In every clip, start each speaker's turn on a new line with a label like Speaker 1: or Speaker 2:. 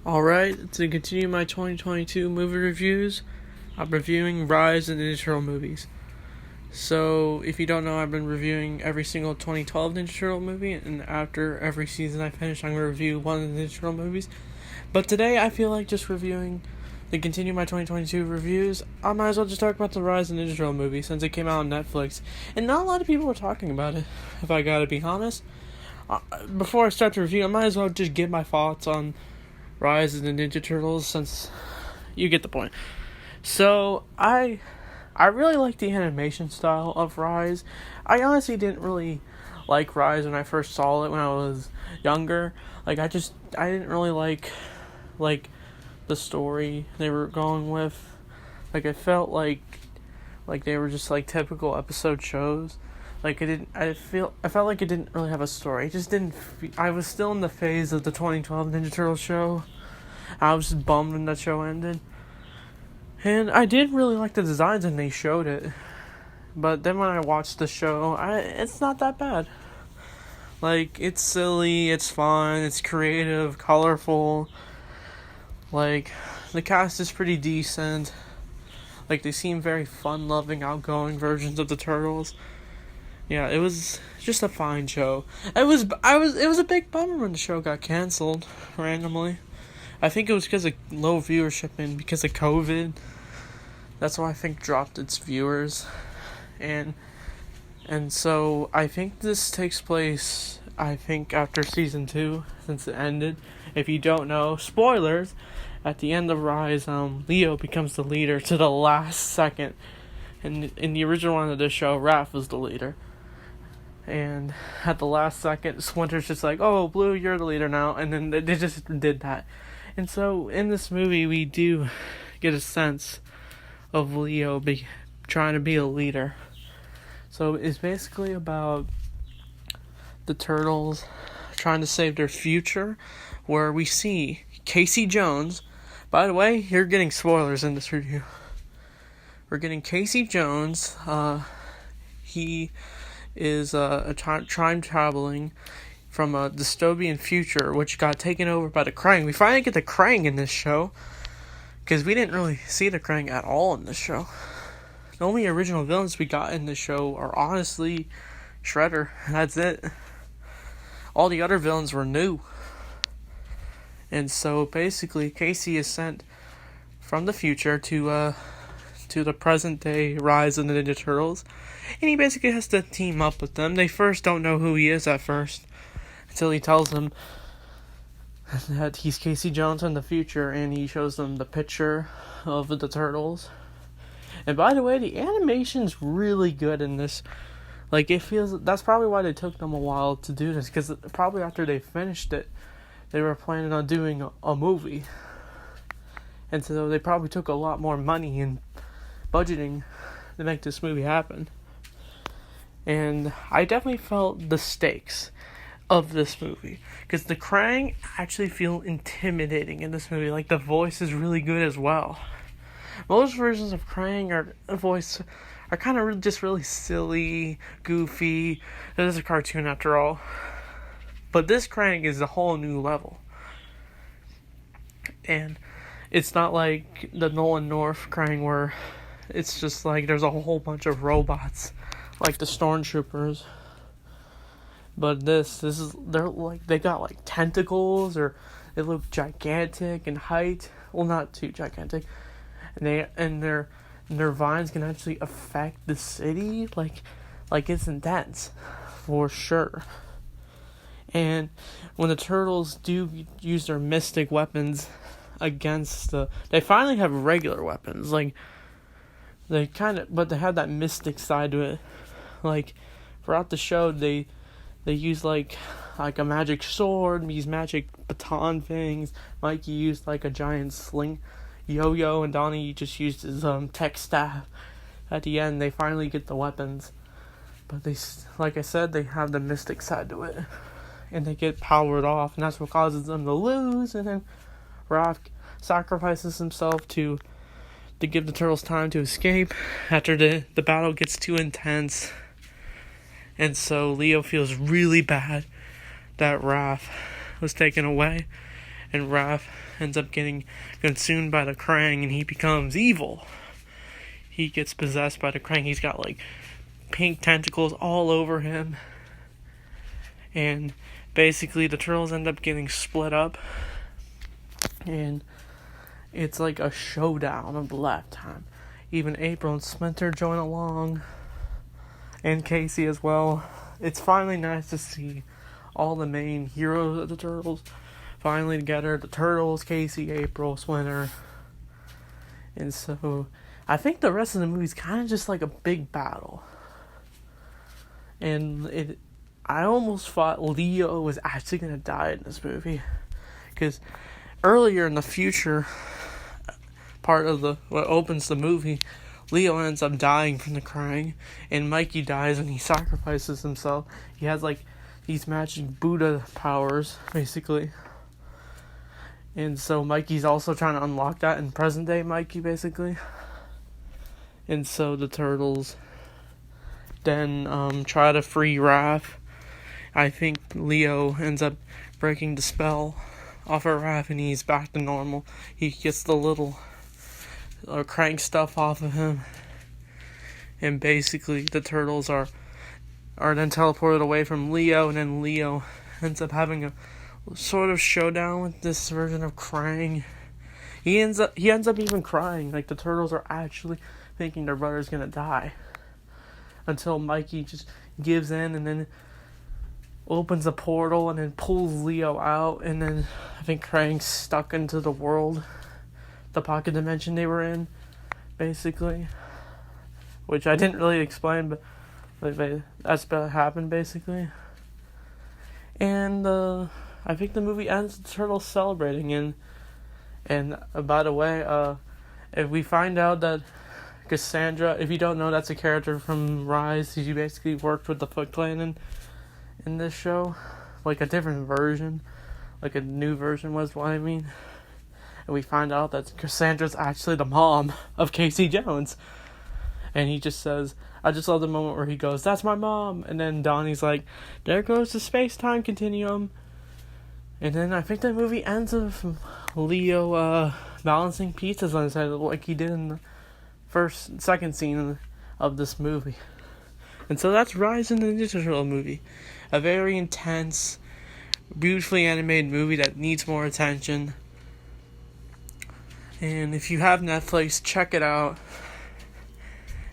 Speaker 1: Alright, to continue my 2022 movie reviews, I'm reviewing Rise of the Ninja Turtle movies. So, if you don't know, I've been reviewing every single 2012 Ninja Turtle movie, and after every season I finish, I'm going to review one of the Ninja Turtle movies. But today, I feel like just reviewing, to continue my 2022 reviews, I might as well just talk about the Rise of the Ninja Turtle movie, since it came out on Netflix. And not a lot of people were talking about it, if I gotta be honest. Before I start the review, I might as well just give my thoughts on Rise of the Ninja Turtles, since you get the point. So, I really like the animation style of Rise. I honestly didn't really like Rise when I first saw it when I was younger. I didn't really like the story they were going with. I felt like they were just typical episode shows. I felt like it didn't really have a story. It just didn't. I was still in the phase of the 2012 Ninja Turtles show. I was just bummed when that show ended. And I did really like the designs and they showed it. But then when I watched the show, it's not that bad. It's silly, it's fun, it's creative, colorful. The cast is pretty decent. They seem very fun-loving, outgoing versions of the Turtles. Yeah, it was just a fine show. It was a big bummer when the show got canceled randomly. I think it was because of low viewership and because of COVID. That's why I think dropped its viewers. And so I think this takes place, after season 2, since it ended. If you don't know, spoilers, at the end of Rise, Leo becomes the leader to the last second. And in the original one of the show, Raph was the leader. And at the last second, Splinter's just like, oh, Blue, you're the leader now. And then they just did that. And so in this movie, we do get a sense of Leo trying to be a leader. So it's basically about the Turtles trying to save their future, where we see Casey Jones. By the way, you're getting spoilers in this review. We're getting Casey Jones. He is a time traveling from a dystopian future, which got taken over by the Krang. We finally get the Krang in this show, because we didn't really see the Krang at all in this show. The only original villains we got in this show are honestly Shredder. That's it. All the other villains were new. And so basically, Casey is sent from the future to the present day Rise of the Ninja Turtles, and he basically has to team up with them. They first don't know who he is at first, until he tells them that he's Casey Jones in the future, and he shows them the picture of the Turtles. And by the way, the animation's really good in this. It feels, that's probably why they took them a while to do this, because probably after they finished it, they were planning on doing a movie. And so they probably took a lot more money and budgeting to make this movie happen. And I definitely felt the stakes of this movie, because the Krang actually feel intimidating in this movie. The voice is really good as well. Most versions of Krang are kind of just really silly, goofy. It is a cartoon after all. But this Krang is a whole new level. And it's not like the Nolan North Krang, where it's just there's a whole bunch of robots, like the Stormtroopers. But they got tentacles, or they look gigantic in height. Well, not too gigantic. And their vines can actually affect the city. It's intense, for sure. And when the Turtles do use their mystic weapons against they finally have regular weapons. But they have that mystic side to it. Throughout the show, they use a magic sword, these magic baton things. Mikey used a giant sling yo-yo, and Donnie just used his tech staff. At the end, they finally get the weapons. But they, like I said, they have the mystic side to it. And they get powered off, and that's what causes them to lose. And then Raph sacrifices himself to give the Turtles time to escape after the battle gets too intense. And so Leo feels really bad that Raph was taken away. and Raph ends up getting consumed by the Krang, and he becomes evil. He gets possessed by the Krang. He's got like pink tentacles all over him, and basically the turtles end up getting split up, and it's like a showdown of the lifetime. Even April and Splinter join along, and Casey as well. It's finally nice to see all the main heroes of the Turtles finally together. The Turtles, Casey, April, Splinter. And so, I think the rest of the movie is kind of just like a big battle. And I almost thought Leo was actually going to die in this movie. Because earlier in the future part of what opens the movie, Leo ends up dying from the Krang, and Mikey dies and he sacrifices himself. He has like these magic Buddha powers, basically. And so Mikey's also trying to unlock that in present day Mikey, basically. And so the Turtles then try to free Raph. I think Leo ends up breaking the spell off of Raph, and he's back to normal. He gets the little crank stuff off of him, and basically the Turtles are then teleported away from Leo, and then Leo ends up having a sort of showdown with this version of Krang. He ends up even crying, like the Turtles are actually thinking their brother's gonna die, until Mikey just gives in and then opens a portal and then pulls Leo out, and then I think Krang's stuck into the world, the pocket dimension they were in, basically, which I didn't really explain, but that's what happened, basically. And I think the movie ends with the Turtles celebrating, and by the way, if we find out that Cassandra, if you don't know, that's a character from Rise. She basically worked with the Foot Clan in this show, like a different version, like a new version was what I mean. And we find out that Cassandra's actually the mom of Casey Jones. And he just says, I just love the moment where he goes, "That's my mom." And then Donnie's like, "There goes the space-time continuum." And then I think the movie ends with Leo balancing pizzas on his head like he did in the second scene of this movie. And so that's Rise in the Ninja Turtle movie. A very intense, beautifully animated movie that needs more attention. And if you have Netflix, check it out.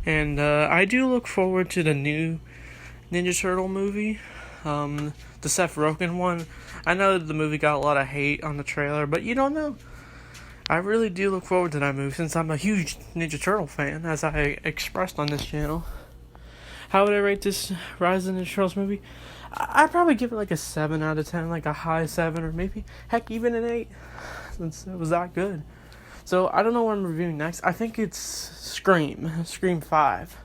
Speaker 1: And I do look forward to the new Ninja Turtle movie, the Seth Rogen one. I know the movie got a lot of hate on the trailer, but you don't know. I really do look forward to that movie since I'm a huge Ninja Turtle fan, as I expressed on this channel. How would I rate this Rise of the Ninja Turtles movie? I'd probably give it like a 7 out of 10, like a high 7, or maybe, heck, even an 8, since it was that good. So, I don't know what I'm reviewing next. I think it's Scream 5.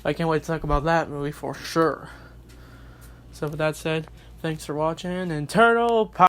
Speaker 1: I can't wait to talk about that movie for sure. So, with that said, thanks for watching, and Turtle Pop!